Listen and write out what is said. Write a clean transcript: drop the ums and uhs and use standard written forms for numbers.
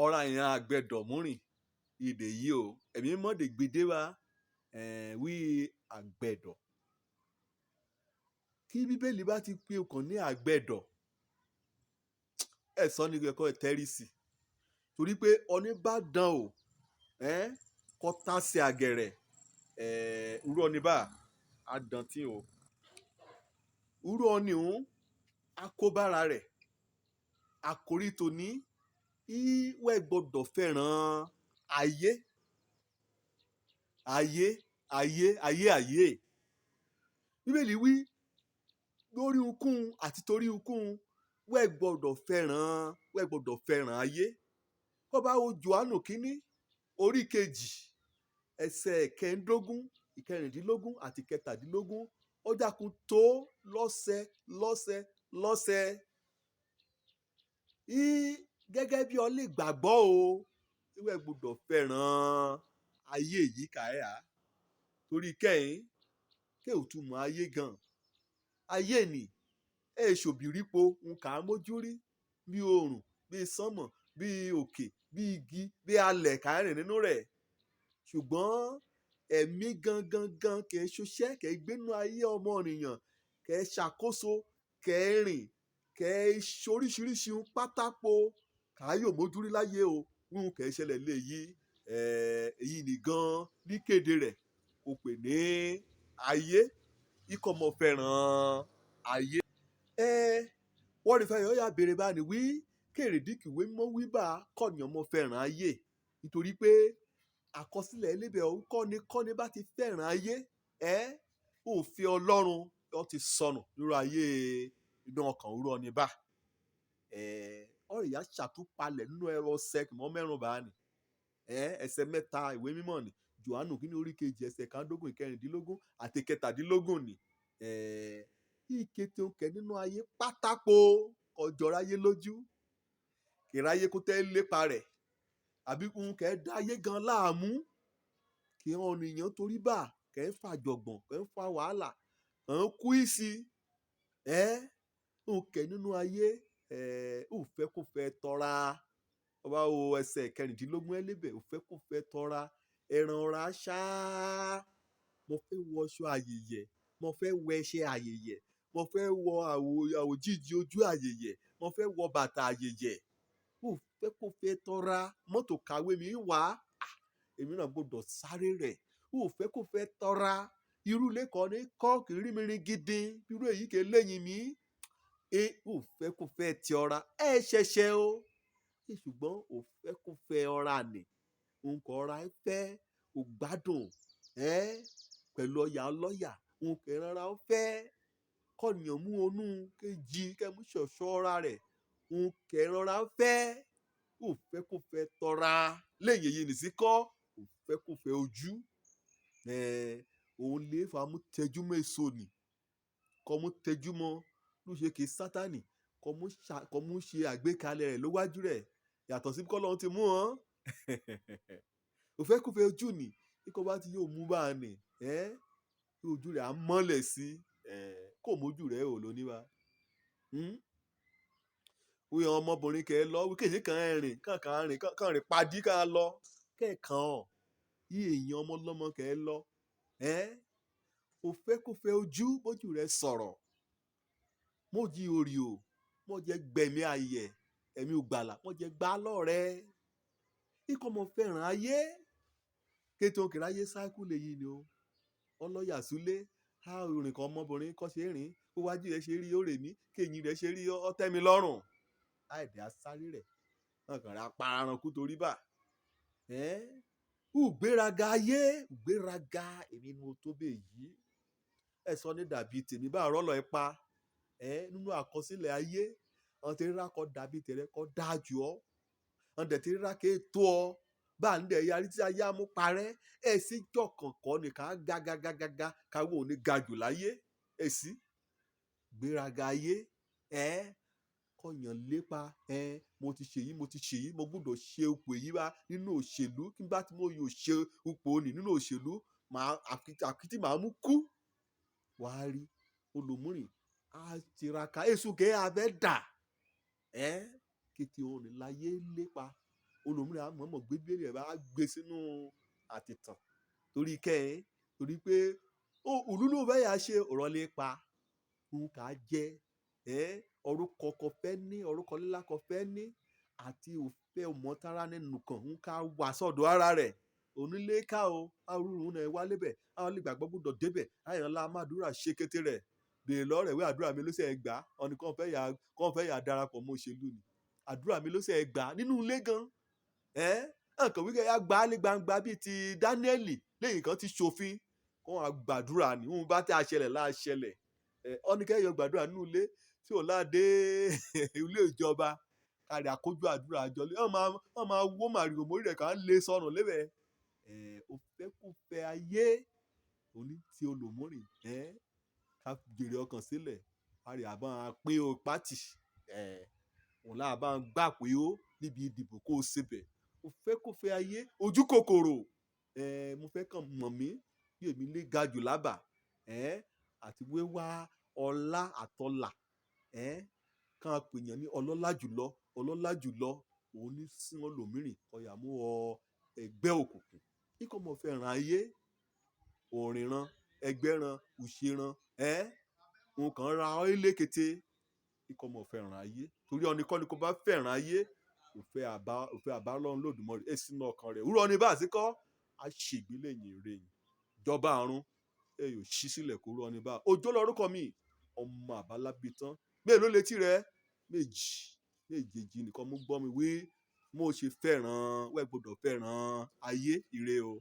Ọ̀rọ̀ yẹn àgbẹ̀dọ̀ múrin ìdè yìí o ẹ̀mí mọ́dé gbèdé wa wí àgbẹ̀dọ̀. Kí bíbélì bá ti pé ọkàn ní àgbẹ̀dọ̀ ẹ̀sán ni ẹ̀kọ́ ẹ̀tẹ́rìsì torí pé oníbàdàn o kọ́tà sí àgẹ̀rẹ̀ irú ọ̀nìbà àdàntì o irú ọ̀nì òun akóbára rẹ̀ àkórí tòní ìwẹ̀ gbọ́dọ̀ fẹ́ràn ayé ayé ayé ayé ayé bíbélì wí lórí ukún àti torí ukún wẹ̀ gbọ́dọ̀ fẹ́ràn ayé kó bá wo Jòhánù kínní orí kejì ẹsẹ̀ kẹẹ̀ẹ́dógún ìkẹrìndínlógún àti kẹtàdínlógún ó dákun tó lọ́sẹ̀ gẹ́gẹ́ bí ọ lè gbàgbọ́ o ìwẹ̀ gbọ́dọ̀ fẹ́ràn ayé yìí kàẹ́yà torí kẹ́yìn kẹ́ ò túmọ̀ ayé gan ayé ni ṣòbìrípo ń kà á mójú rí bí oòrùn bí sánmọ̀ bí òkè bí igi bí alẹ̀ kàárìn nínú rẹ̀ ṣùgbọ́n ẹ̀mí gangan kẹ́ ṣoṣẹ́ kẹ́ gbénú ayé ọmọnìyàn kẹ́ ṣàkóso kẹ́ rìn kẹ́ ṣoríṣiríṣi pátápó kàáyò mójú rí láyé o ń kẹ́ ṣẹlẹ̀ léyìí èyí nìgan ní kéde rẹ̀ kò pè ní ayé ikọ̀ mọ̀ fẹ́ràn ayé. Wọ́n rí fẹ́yọ̀ yà béèrè bá ní wí kèrèdí kìwé mọ́ wí bá kọ̀nìyàn mọ́ fẹ́ràn ayé nítorí pé àkọsílẹ̀ ẹlẹ́bẹ̀ ọ̀hún kọ́ni bá ti fẹ́ràn ayé òfin Ọlọ́run ó ti sọnù lórí ayé inú ọkàn òwúrọ̀ ní bá ọ̀rọ̀ ìyá ṣàtúpalẹ̀ nínú ẹ̀rọ sẹ́kì mọ́ mẹ́rùn bá ní ẹsẹ̀ mẹ́ta ìwé mímọ́ ni Jòhánù kínní orí kejì ẹsẹ̀ kàndógún ìkẹrìndínlógún àti kẹtàdínlógún ni ìkété òkè nínú ayé pátákó ọjọ́ ráyé lójú kìráyé kó tẹ́ lépa rẹ̀ àbí kún kẹ́ dá ayé gan láàmú kí ọ̀nìyàn torí bá kẹ́ ń fa jọ̀gbọ̀n kẹ́ ń fa wàhálà ń kú ìsì òkè nínú ayé òfẹ́ kò fẹ́ tọ́ra ọba wo ẹsẹ̀ kẹrìndínlógún ẹlẹ́bẹ̀ òfẹ́ kò fẹ́ tọ́ra ẹran ọ̀ra ṣáá mo fẹ́ wọṣọ ayẹyẹ mo fẹ́ wẹṣẹ ayẹyẹ mo fẹ́ wọ àwòjíjí ojú ayẹyẹ mo fẹ́ wọ bàtà ayẹyẹ òfẹ́ kò fẹ́ tọ́ra mọ́tò kàwé mi wá èmi náà gbọ́dọ̀ sáré rẹ̀ òfẹ́ kò fẹ́ tọ́ra irú ilé kan ní kọ́ọ̀kì rímìrín gidi irú èyí kè lẹ́yìn mi òfẹ́ kò fẹ́ ti ọ̀ra ṣẹ̀ṣẹ̀ o ṣùgbọ́n òfẹ́ kò fẹ́ ọ̀ra nì nǹkan ọ̀ra fẹ́ ògbádùn pẹ̀lú ọ̀yà ọlọ́yà nǹkan ìrora fẹ́ kọ́nìyàn mú onú kejì kẹ́mú ṣọ̀ṣọ́ ọ̀ra rẹ̀ nǹkan ìrora fẹ́ òfẹ́ kò fẹ́ tọ́ra lẹ́yìn èyí nìsí kọ́ òfẹ́ kò fẹ́ ojú òun lè fa mú tẹjúmọ́ èso nì kọ́ mú tẹjúmọ́ ló ṣe kì í Sátánì kọ́ mú ṣe àgbékalẹ̀ rẹ̀ lówájú rẹ̀ yàtọ̀ sí kọ́ lọ́n ti mú wọn òfẹ́ kò fẹ́ ojú nì kíkọ́ bá ti yóò mú bá a nì ojú rẹ̀ á mọ́lẹ̀ sí kò mójú rẹ̀ ò lóní wa wí ọmọbìnrin kẹ́ lọ wí kéde kan rìn kàn rìn padì ká lọ kẹ́ẹ̀kan yí èèyàn ọmọ lọ́mọ kẹ́ lọ òfẹ́ kò fẹ́ ojú bójú rẹ̀ sọ̀rọ̀ mo jí orí o mo jẹ́ gbẹ̀mí ayẹ̀ ẹ̀mí ògbàlà mo jẹ́ gbá lọ́rẹ́ ikọ̀ mo fẹ́ràn ayé kéte òkèrè ayé sáíkù lèyí ni o ọlọ́yà súlé a rìn kan ọmọbìnrin kọ́ ṣe rìn ó wájú rẹ̀ ṣe rí ó rè mí kéyìn rẹ̀ ṣe rí ó tẹ́ mi lọ́rùn àìdè asáré rẹ̀ ọkàn rẹ̀ apararanku torí bá gbéraga ayé gbéraga èmi ni mo tó bẹ́ẹ̀ yìí ẹ sọ ní dàbí tèmi bá rọ́lọ́ ẹ pa nínú àkọsílẹ̀ ayé ọ̀n tẹ́ rírà kọ́ dàbí tẹ̀rẹ̀ kọ́ dájú ọ́ ọ̀n tẹ́ rírà kẹ́ tó ọ bá ń dẹ̀ yarí tí ayé amú parẹ́ sí jọ̀kànkọ́ nìkan gágágágá káwọ́ òní ga jù láyé sí gbéraga ayé kọ̀yàn lépa mo ti ṣèyí mo gbọ́dọ̀ ṣe ipò èyí wá nínú òṣèlú kí n bá ti mo yóò ṣe ipò òní nínú òṣèlú àkìtì màá mú kú wàá rí olùmúrìn á tiraka èso kẹ́ abẹ́ dà kété orin láyé lépa olómìnira mọ̀ọ́mọ̀ gbé bíbélì ẹ̀ bá gbé sínú àtìtàn torí kẹ́hìn torí pé òlúlù fẹ́ yà ṣe ọ̀rọ̀ lè pa òun kà á jẹ́ orúkọ kan fẹ́ ní orúkọ lílá kan fẹ́ ní àti òfẹ́ ọmọtara nínú kan òun kà á wà sọ́dọ̀ ara rẹ̀ onílé ká o arúgbó náà wálé bẹ̀ àwọn lè gbàgbọ́ gbọ́dọ̀ débẹ̀ àyànlá amádùúrà ṣe kété rẹ̀ bèèrè lọ́rẹ̀ wí àdúrà mi ló ṣe é gbà ọ̀nì kan fẹ́ yà darapọ̀ mọ́ òṣèlú ni àdúrà mi ló ṣe é gbà nínú ilé gan nǹkan wíkẹ́ yà gbà á lé gbangba bíi ti Dáníẹ́lì lẹ́yìn kan ti ṣòfin kó wọn gbàdúrà ní òun bá tẹ́ àṣẹlẹ̀ láṣẹlẹ̀ ọ̀nìkẹ́ yọ gbàdúrà nínú ilé tí ò láde ilé ìjọba kárí àkójọ àdúrà àjọlé wọ́n máa wó màrìwò mórí rẹ̀ kàn lé sọnù lébẹ̀ òfẹ́kùfẹ́ ayé òní tí olùmúrìn ká jèrè ọkàn sílẹ̀ kárí àbá pín o pátì òun láà bá ń gbà pé ó níbi ìdìbò kó o sebẹ̀ òfẹ́kùfẹ́ ayé ojú kòkòrò mo fẹ́ kàn mọ̀ mí bí èmi lè ga jù lábà àti wíwá ọlá àtọlà kàn pèèyàn ní ọlọ́lá jùlọ òun ní sí wọn lòmírìn ọyà mú ọ ẹgbẹ́ òkùnkùn ikọ̀ mọ̀ fẹ́ ràn ayé òrìnràn ẹgbẹ́ràn òṣèràn òun kàn ra ọ́ílé kété ikọ̀ mọ̀ fẹ́ ràn ayé torí ọ̀nìkan ni kò bá fẹ́ ràn ayé òfẹ́ àbá lọ́run lòdùmọ̀rẹ́ sínú ọkàn rẹ̀ wúrọ̀ ní bá àsìkọ́ á ṣègbélẹ̀yìn rẹ̀ jọba àrùn yóò ṣí sílẹ̀ kó rọ́ ní bá òjò lórúkọ mi ọmọ àbálábí tán mélòó létí rẹ méjèèjì nìkan mú gbọ́ mi wí mo ṣe fẹ́ràn wẹ́ gbọ́dọ̀ fẹ́ràn ayé ire o.